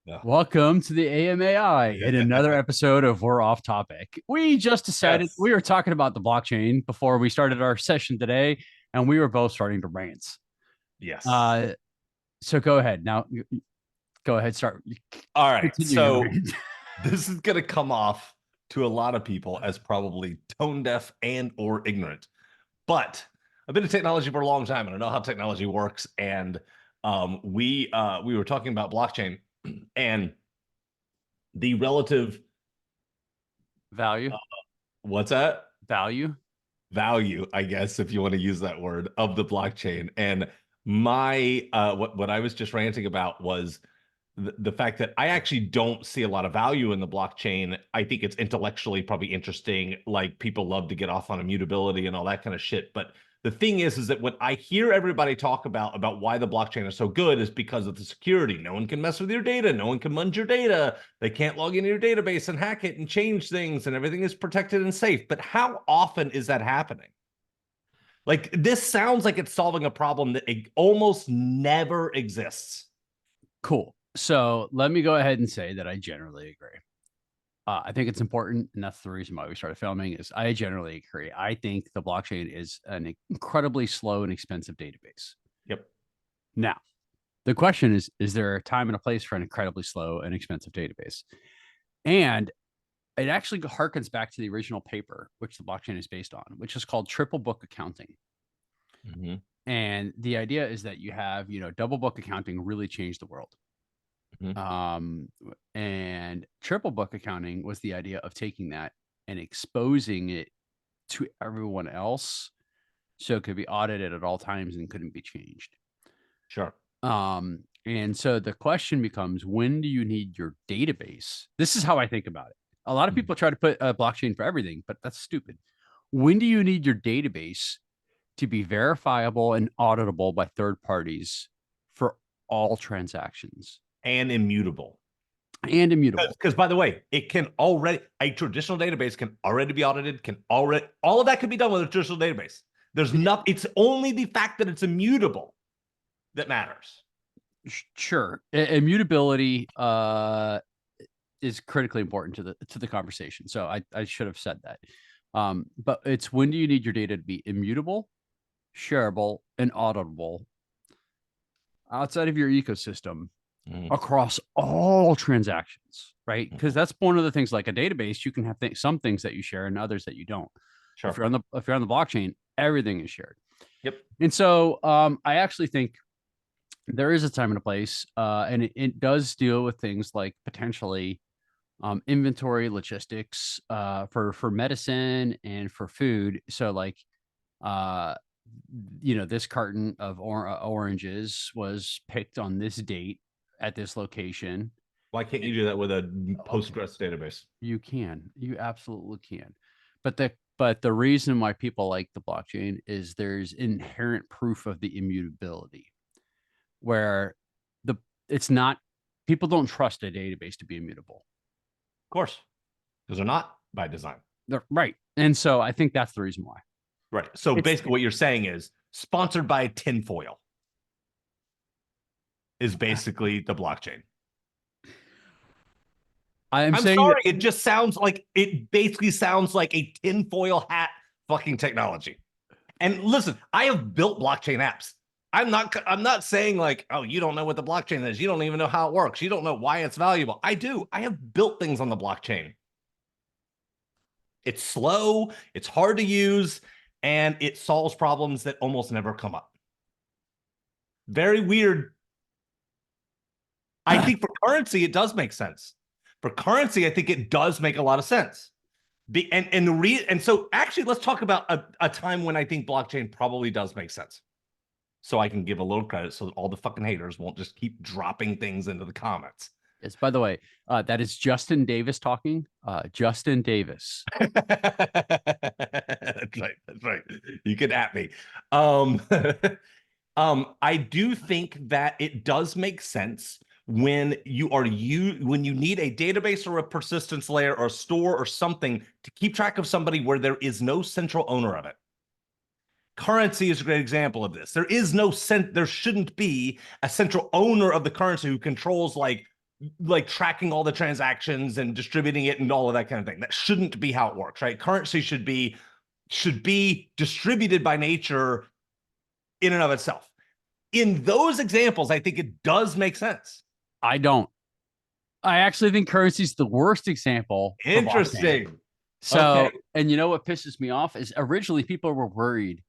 Yeah. Welcome to the AMAI in another episode of We're Off Topic. We just decided Yes. we were talking about the blockchain before we started our session today, and we were both starting to rant. Yes. Uh, so go ahead now. Go ahead, start. All right. Continue your So rant. this is going to come off to a lot of people as probably tone deaf and or ignorant. But I've been in technology for a long time and I know how technology works. And we were talking about blockchain and the relative Value, uh, what's that? value. Value, I guess, if you want to use that word, of the blockchain. And my what I was just ranting about was the fact that I actually don't see a lot of value in the blockchain. I think it's intellectually probably interesting. Like people love to get off on immutability and all that kind of shit. But the thing is that when I hear everybody talk about why the blockchain is so good is because of the security. No one can mess with your data. No one can munge your data. They can't log into your database and hack it and change things, and everything is protected and safe. But how often is that happening? Like this sounds like it's solving a problem that it almost never exists. Cool. So let me go ahead and say that I generally agree. I think it's important, and that's the reason why we started filming. Is I generally agree. I think the blockchain is an incredibly slow and expensive database. Yep. Now, the question is there a time and a place for an incredibly slow and expensive database? And it actually harkens back to the original paper, which the blockchain is based on, which is called triple book accounting. Mm-hmm. And the idea is that you have, double book accounting really changed the world. Mm-hmm. And triple book accounting was the idea of taking that and exposing it to everyone else so it could be audited at all times and couldn't be changed. Sure. And so the question becomes, when do you need your database? This is how I think about it. A lot of people try to put a blockchain for everything, but that's stupid. When do you need your database to be verifiable and auditable by third parties for all transactions And immutable. and immutable? Because by the way, it can already a traditional database can already be audited, can already all of that can be done with a traditional database. There's not, it's only the fact that it's immutable that matters. Sure, immutability is critically important to the conversation. So I should have said that. But it's when do you need your data to be immutable, shareable, and auditable outside of your ecosystem across all transactions, right? Because that's one of the things. Like a database, you can have some things that you share and others that you don't. Sure. If you're on the blockchain, everything is shared. Yep. And so I actually think there is a time and a place, and it does deal with things like potentially inventory logistics for medicine and for food. So like uh this carton of oranges was picked on this date at this location. Why can't you do that with a Postgres database? You absolutely can. But the reason why people like the blockchain is there's inherent proof of the immutability, where the it's not people don't trust a database to be immutable. Of course, because they're not by design. They're, right. And so I think that's the reason why. Right. So It's basically, what you're saying is sponsored by tinfoil is basically the blockchain. I'm I'm saying that sorry, it just sounds like it basically sounds like a tinfoil hat fucking technology. And listen, I have built blockchain apps. I'm not saying like, oh, you don't know what the blockchain is. You don't even know how it works. You don't know why it's valuable. I do. I have built things on the blockchain. It's slow, it's hard to use, and it solves problems that almost never come up. Very weird. I think for currency, it does make sense. For currency, I think it does make a lot of sense. And so actually, let's talk about a time when I think blockchain probably does make sense. So I can give a little credit so that all the fucking haters won't just keep dropping things into the comments. yes, by the way, that is Justin Davis talking. Justin Davis. That's right. That's right. You can at me. I do think that it does make sense when when you need a database or a persistence layer or a store or something to keep track of somebody where there is no central owner of it. Currency is a great example of this. There shouldn't be a central owner of the currency who controls like like tracking all the transactions and distributing it and all of that kind of thing. That shouldn't be how it works, right? Currency should be distributed by nature in and of itself. In those examples, I think it does make sense. I don't. I actually think currency is the worst example for blockchain. Interesting. So, Okay. and you know what pisses me off is originally people were worried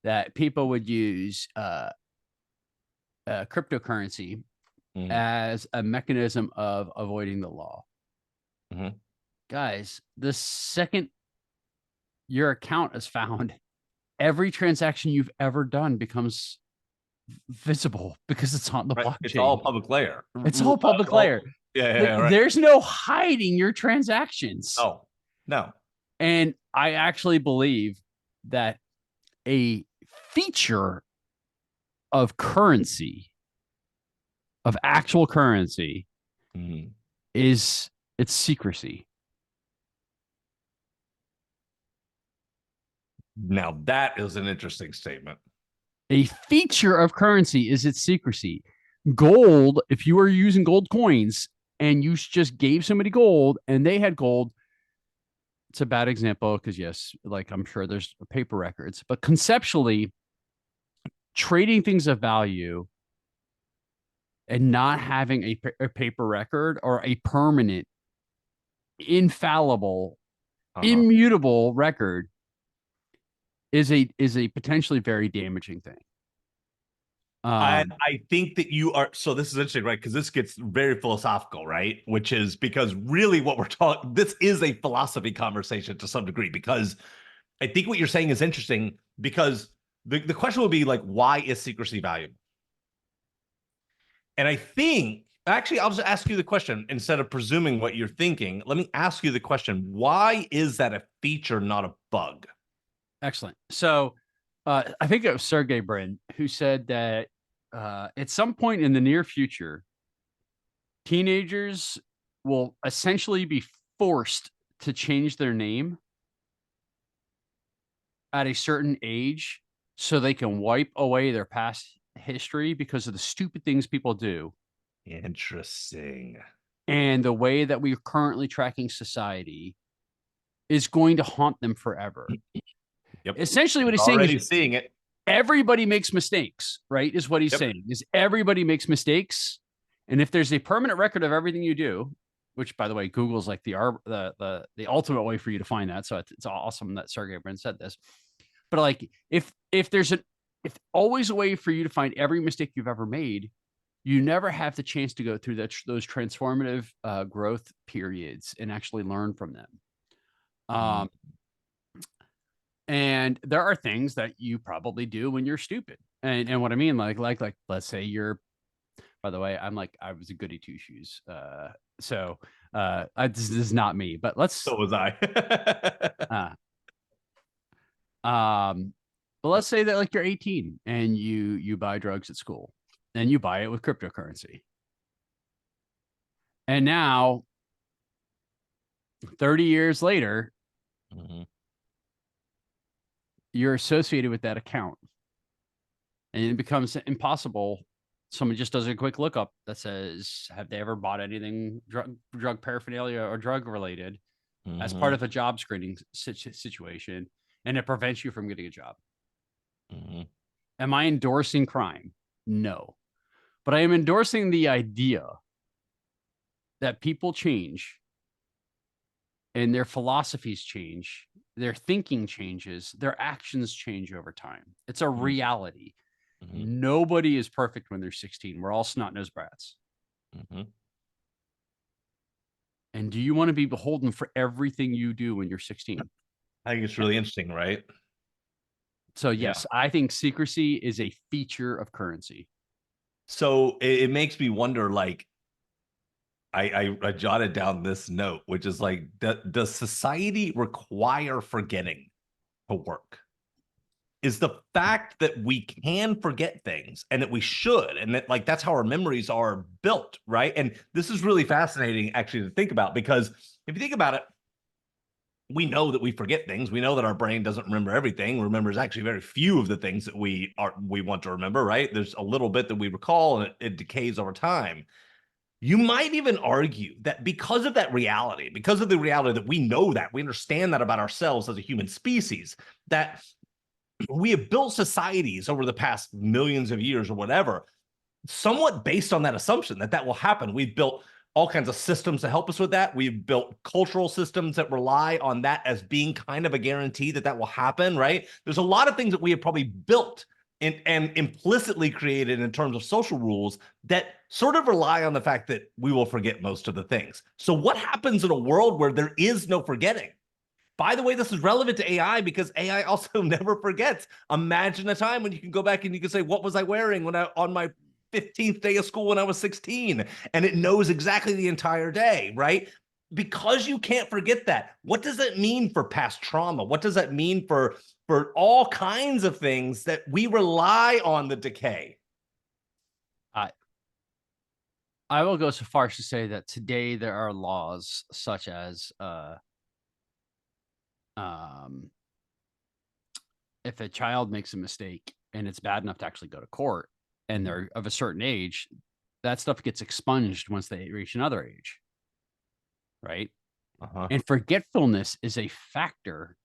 that people would use cryptocurrency Mhm. as a mechanism of avoiding the law. Mhm. Guys, the second your account is found, every transaction you've ever done becomes visible because it's on the Right. blockchain. It's all public layer. It's all public layer. Yeah, right. There's no hiding your transactions. Oh, no. And I actually believe that a feature of currency, of actual currency, Mhm. is its secrecy. Now that is an interesting statement. A feature of currency is its secrecy. Gold, if you are using gold coins and you just gave somebody gold and they had gold, it's a bad example because, yes, like I'm sure there's paper records, but conceptually, trading things of value and not having a paper record or a permanent, infallible, immutable record is a potentially very damaging thing. I think that you are. So this is interesting, right? Because this gets very philosophical, right? Which is because really what we're talking. This is a philosophy conversation to some degree. Because I think what you're saying is interesting. Because the question would be like, why is secrecy valuable? And I think actually, I'll just ask you the question instead of presuming what you're thinking. Let me ask you the question: why is that a feature, not a bug? Excellent. So I think it was Sergey Brin who said that at some point in the near future, teenagers will essentially be forced to change their name at a certain age so they can wipe away their past history because of the stupid things people do. Interesting. And the way that we are currently tracking society is going to haunt them forever. Yep. Essentially, what he's saying Already is seeing it. everybody makes mistakes, right? Is what he's Yep. saying. Is everybody makes mistakes. And if there's a permanent record of everything you do, which by the way, Google's like the ultimate way for you to find that. So it's awesome that Sergey Brin said this. But like if always a way for you to find every mistake you've ever made, you never have the chance to go through those transformative growth periods and actually learn from them. And there are things that you probably do when you're stupid. And what I mean, like let's say you're, by the way, I was a goody two shoes. This is not me, but So was I. but let's say that like you're 18 and you buy drugs at school and you buy it with cryptocurrency. And now 30 years later, you're associated with that account. And it becomes impossible. Someone just does a quick lookup that says, have they ever bought anything drug paraphernalia or drug related as part of a job screening situation? And it prevents you from getting a job. Am I endorsing crime? No. But I am endorsing the idea that people change and their philosophies change, their thinking changes, their actions change over time. It's a reality. Nobody is perfect when they're 16. We're all snot-nosed brats. And do you want to be beholden for everything you do when you're 16? I think it's really interesting, right? So yes, I think secrecy is a feature of currency. So it makes me wonder, like, I jotted down this note, which is like, does society require forgetting to work? Is the fact that we can forget things and that we should, and that like that's how our memories are built, right? And this is really fascinating actually to think about, because if you think about it, we know that we forget things. We know that our brain doesn't remember everything. Remembers actually very few of the things that we want to remember, right? There's a little bit that we recall and it decays over time. You might even argue that because of that reality, because of the reality that we know that, we understand that about ourselves as a human species, that we have built societies over the past millions of years or whatever, somewhat based on that assumption that that will happen. We've built all kinds of systems to help us with that. We've built cultural systems that rely on that as being kind of a guarantee that that will happen, right? There's a lot of things that we have probably built and implicitly created in terms of social rules that sort of rely on the fact that we will forget most of the things. So what happens in a world where there is no forgetting? By the way, this is relevant to AI because AI also never forgets. Imagine a time when you can go back and you can say, what was I wearing when I on my 15th day of school when I was 16? And it knows exactly the entire day, right? Because you can't forget that. What does that mean for past trauma? What does that mean for all kinds of things that we rely on the decay? I I will go so far as to say that today there are laws such as um, if a child makes a mistake and it's bad enough to actually go to court and they're of a certain age, that stuff gets expunged once they reach another age, right? Uh-huh. And forgetfulness is a factor,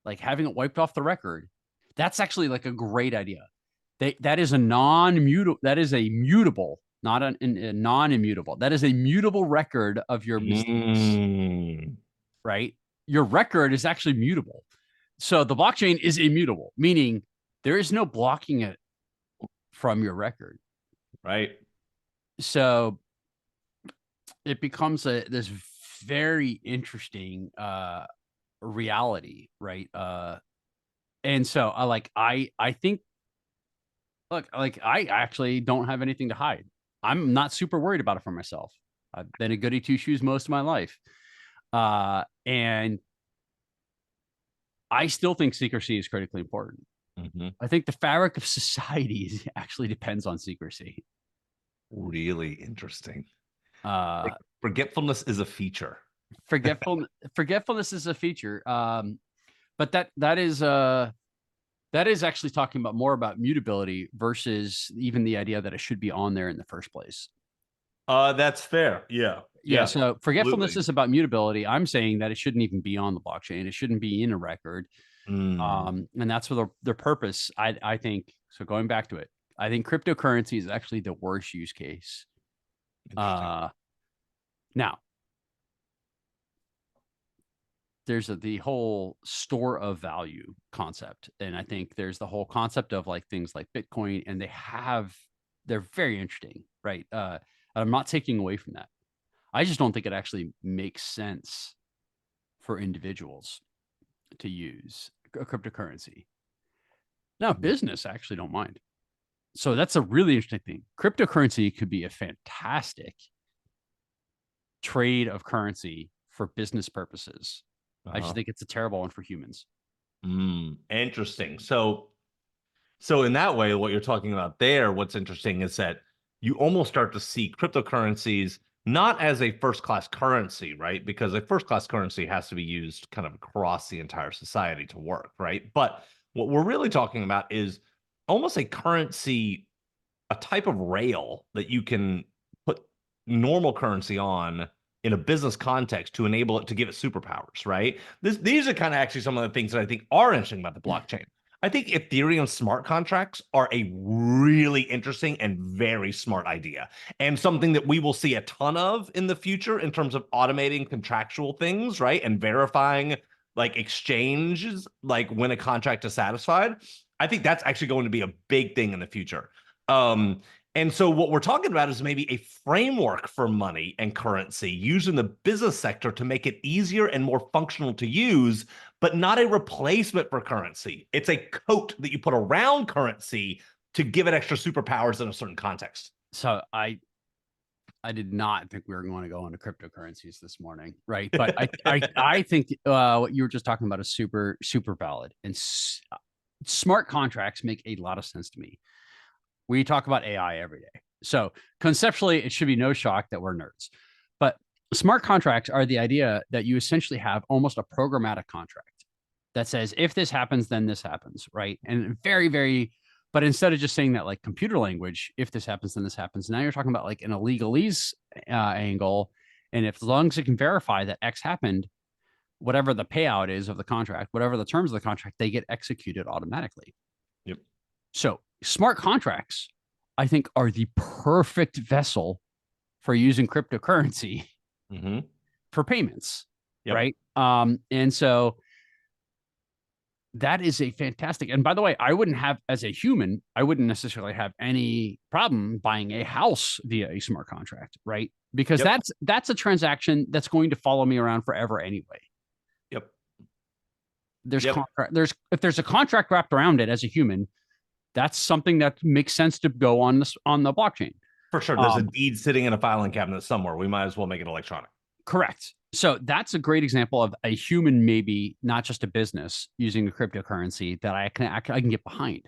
like having it wiped off the record. That's actually like a great idea. That is a non-mutable, that is a mutable, not a non-immutable. That is a mutable record of your mistakes, Mm, right? Your record is actually mutable. So the blockchain is immutable, meaning there is no blocking it from your record. right. So it becomes this very interesting reality, right? And so I think, look, like I actually don't have anything to hide. I'm not super worried about it for myself. I've been a goody two shoes most of my life. And I still think secrecy is critically important. Mm-hmm. I think the fabric of society actually depends on secrecy. Really interesting. Uh, Like forgetfulness is a feature. forgetful forgetfulness is a feature. But that is actually talking about more about mutability versus even the idea that it should be on there in the first place. That's fair. Yeah. Yeah, Yeah. so forgetfulness Absolutely. is about mutability. I'm saying that it shouldn't even be on the blockchain. It shouldn't be in a record. Mm, And that's for their purpose. I think so. Going back to it, I think cryptocurrency is actually the worst use case. interesting. Uh, Now there's the whole store of value concept, and I think there's the whole concept of like things like Bitcoin, and they're very interesting, right? I'm not taking away from that. I just don't think it actually makes sense for individuals to use a cryptocurrency. Now, business I actually don't mind. So that's a really interesting thing. Cryptocurrency could be a fantastic trade of currency for business purposes. I just Uh-huh. think it's a terrible one for humans. Interesting. So in that way, what you're talking about there, what's interesting is that you almost start to see cryptocurrencies not as a first class currency, right? Because a first class currency has to be used kind of across the entire society to work, right? But what we're really talking about is almost a currency, a type of rail that you can put normal currency on in a business context to enable it to give it superpowers, right? These are kind of actually some of the things that I think are interesting about the blockchain. I think Ethereum smart contracts are a really interesting and very smart idea, and something that we will see a ton of in the future in terms of automating contractual things, right? And verifying like exchanges, like when a contract is satisfied. I think that's actually going to be a big thing in the future. Um, and so what we're talking about is maybe a framework for money and currency used in the business sector to make it easier and more functional to use, but not a replacement for currency. It's a coat that you put around currency to give it extra superpowers in a certain context. So I did not think we were going to go into cryptocurrencies this morning, right? But I think what you were just talking about is super valid, and smart contracts make a lot of sense to me. We talk about AI every day, so conceptually, it should be no shock that we're nerds. But smart contracts are the idea that you essentially have almost a programmatic contract that says if this happens, then this happens, right? And very But instead of just saying that like computer language, if this happens, then this happens. Now you're talking about like an illegalese angle. And if as long as it can verify that X happened, whatever the payout is of the contract, whatever the terms of the contract, they get executed automatically. Yep. So smart contracts, I think, are the perfect vessel for using cryptocurrency for payments. Yep. Right. And so that is a fantastic. And by the way, I wouldn't have, as a human, I wouldn't necessarily have any problem buying a house via a smart contract, right? Because that's a transaction that's going to follow me around forever anyway. Yep. There's if there's a contract wrapped around it as a human, that's something that makes sense to go on the blockchain. For sure. There's a deed sitting in a filing cabinet somewhere. We might as well make it electronic. Correct. So that's a great example of a human, maybe not just a business, using a cryptocurrency that I can get behind.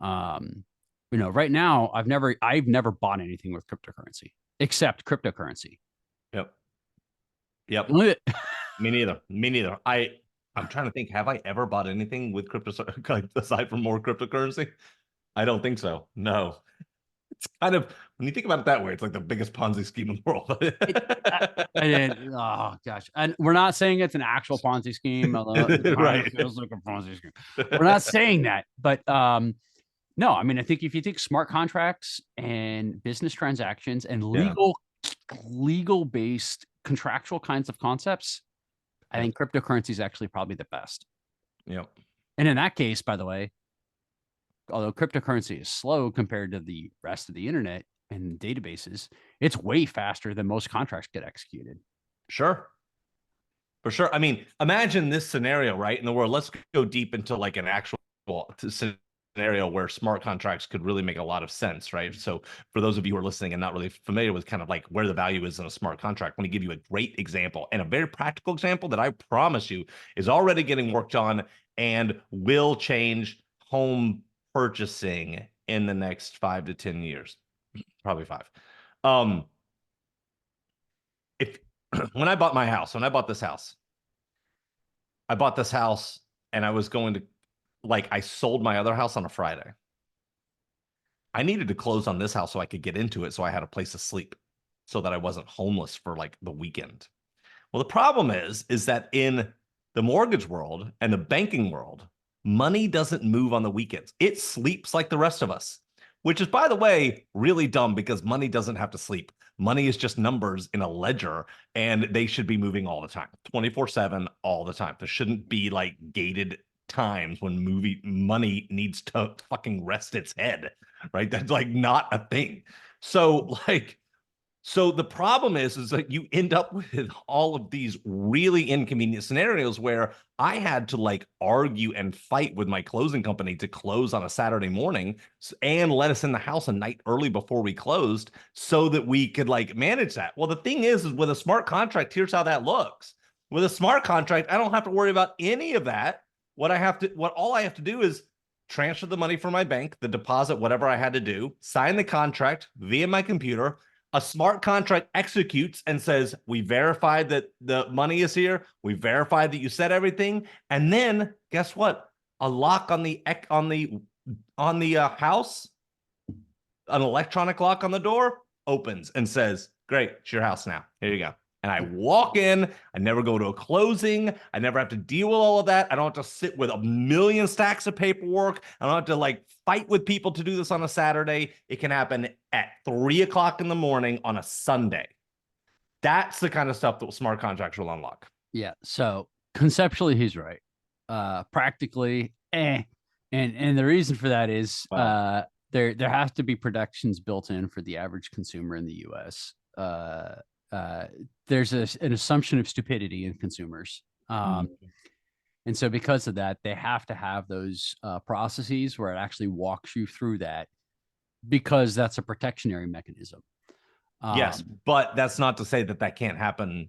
Right now I've never bought anything with cryptocurrency except cryptocurrency. Yep. Me neither. I'm trying to think. Have I ever bought anything with crypto aside from more cryptocurrency? I don't think so. No. It's kind of, when you think about it that way, it's like the biggest Ponzi scheme in the world. Oh gosh, and we're not saying it's an actual Ponzi scheme. Right? It feels like a Ponzi scheme. We're not saying that, but no. I mean, I think if you take smart contracts and business transactions and legal based contractual kinds of concepts, I think cryptocurrency is actually probably the best. Yep. And in that case, by the way, although cryptocurrency is slow compared to the rest of the internet and databases, it's way faster than most contracts get executed. Sure. For sure. I mean, imagine this scenario, right? In the world, let's go deep into like an actual scenario where smart contracts could really make a lot of sense, right? So for those of you who are listening and not really familiar with kind of like where the value is in a smart contract, I want to give you a great example and a very practical example that I promise you is already getting worked on and will change home purchasing in the next 5 to 10 years, probably 5. When I bought this house and I was going to, like, I sold my other house on a Friday. I needed to close on this house so I could get into it, so I had a place to sleep so that I wasn't homeless for like the weekend. Well, the problem is that in the mortgage world and the banking world, money doesn't move on the weekends. It sleeps like the rest of us, which is, by the way, really dumb because money doesn't have to sleep. Money is just numbers in a ledger, and they should be moving all the time, 24/7, all the time. There shouldn't be like gated times when money needs to fucking rest its head, right? That's like not a thing. So the problem is that you end up with all of these really inconvenient scenarios where I had to like argue and fight with my closing company to close on a Saturday morning and let us in the house a night early before we closed so that we could like manage that. Well, the thing is with a smart contract, here's how that looks. With a smart contract, I don't have to worry about any of that. All I have to do is transfer the money from my bank, the deposit, whatever I had to do, sign the contract via my computer. A smart contract executes and says, we verified that the money is here. We verified that you said everything. And then guess what? A lock on the house, an electronic lock on the door opens and says, great, it's your house now. Here you go. And I walk in, I never go to a closing. I never have to deal with all of that. I don't have to sit with a million stacks of paperwork. I don't have to like fight with people to do this on a Saturday. It can happen at 3 o'clock in the morning on a Sunday. That's the kind of stuff that smart contracts will unlock. Yeah. So conceptually, he's right. Practically, And the reason for that is there has to be protections built in for the average consumer in the US. There's an assumption of stupidity in consumers. And so because of that, they have to have those processes where it actually walks you through that because that's a protectionary mechanism. Yes, but that's not to say that can't happen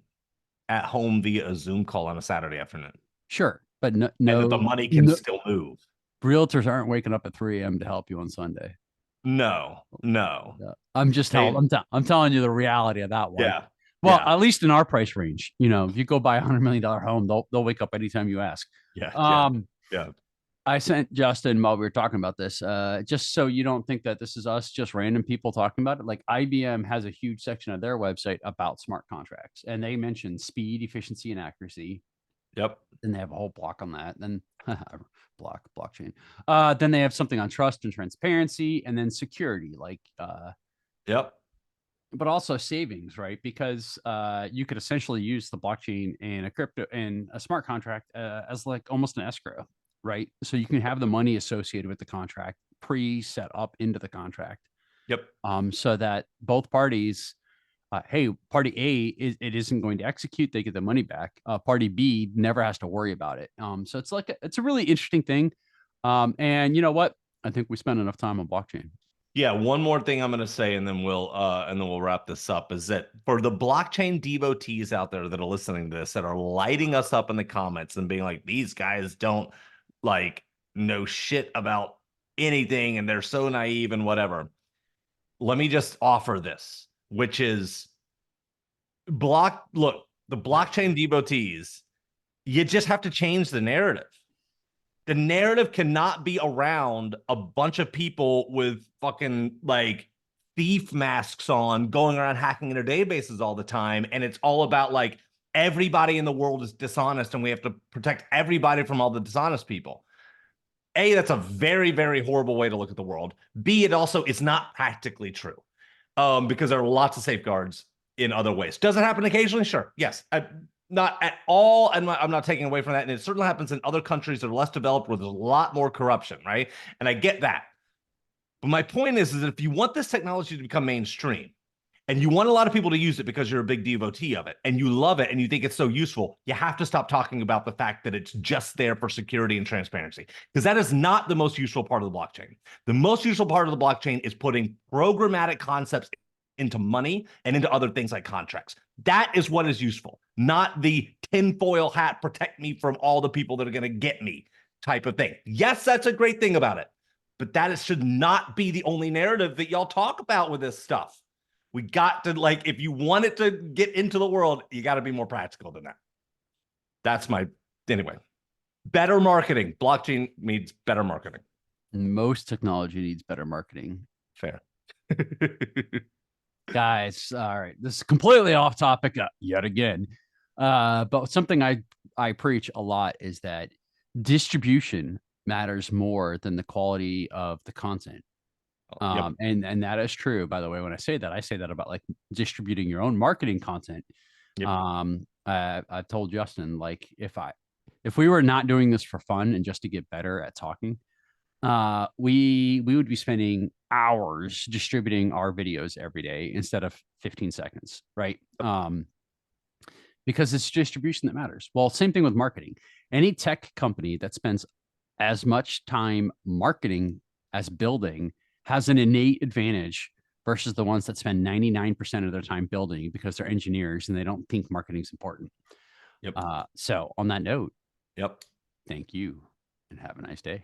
at home via a Zoom call on a Saturday afternoon. Sure, but no, and that the money can still move. Realtors aren't waking up at 3 a.m. to help you on Sunday. No. I'm just telling you the reality of that one. Yeah. Well, at least in our price range, if you go buy $100 million home, they'll wake up anytime you ask. Yeah. I sent Justin while we were talking about this, just so you don't think that this is us, just random people talking about it. Like IBM has a huge section of their website about smart contracts, and they mention speed, efficiency, and accuracy. Yep. Then they have a whole block on that. Then blockchain. Then they have something on trust and transparency, and then security, like Yep. but also savings, right? Because you could essentially use the blockchain and a crypto and a smart contract as like almost an escrow, right? So you can have the money associated with the contract pre-set up into the contract, Yep. so that both parties, hey, party A it isn't going to execute, they get the money back. Party B never has to worry about it. So it's like it's a really interesting thing. And you know what? I think we spent enough time on blockchain. Yeah, one more thing I'm going to say, and then we'll wrap this up. Is that for the blockchain devotees out there that are listening to this, that are lighting us up in the comments and being like, these guys don't like know shit about anything, and they're so naive and whatever. Let me just offer this, which is look, the blockchain devotees, you just have to change the narrative. The narrative cannot be around a bunch of people with fucking like thief masks on going around hacking into databases all the time. And it's all about like everybody in the world is dishonest and we have to protect everybody from all the dishonest people. A, that's a very, very horrible way to look at the world. B, it also is not practically true because there are lots of safeguards in other ways. Does it happen occasionally? Sure. Yes. Not at all. And I'm not taking away from that. And it certainly happens in other countries that are less developed where there's a lot more corruption, right? And I get that. But my point is that if you want this technology to become mainstream and you want a lot of people to use it because you're a big devotee of it and you love it and you think it's so useful, you have to stop talking about the fact that it's just there for security and transparency, because that is not the most useful part of the blockchain. The most useful part of the blockchain is putting programmatic concepts into money and into other things like contracts. That is what is useful, not the tinfoil hat, protect me from all the people that are going to get me type of thing. Yes, that's a great thing about it, but that should not be the only narrative that y'all talk about with this stuff. We got to, like, if you want it to get into the world, you got to be more practical than that. That's my, anyway, better marketing. Blockchain needs better marketing. Most technology needs better marketing. Fair. Guys, all right, this is completely off topic yet again, but something I preach a lot is that distribution matters more than the quality of the content. Yep. And that is true, by the way. When I say that about like distributing your own marketing content. Yep. I told Justin, like, if we were not doing this for fun and just to get better at talking, we would be spending hours distributing our videos every day instead of 15 seconds, right? Because it's distribution that matters. Well, same thing with marketing. Any tech company that spends as much time marketing as building has an innate advantage versus the ones that spend 99% of their time building because they're engineers and they don't think marketing is important. Yep. So on that note, yep. thank you and have a nice day.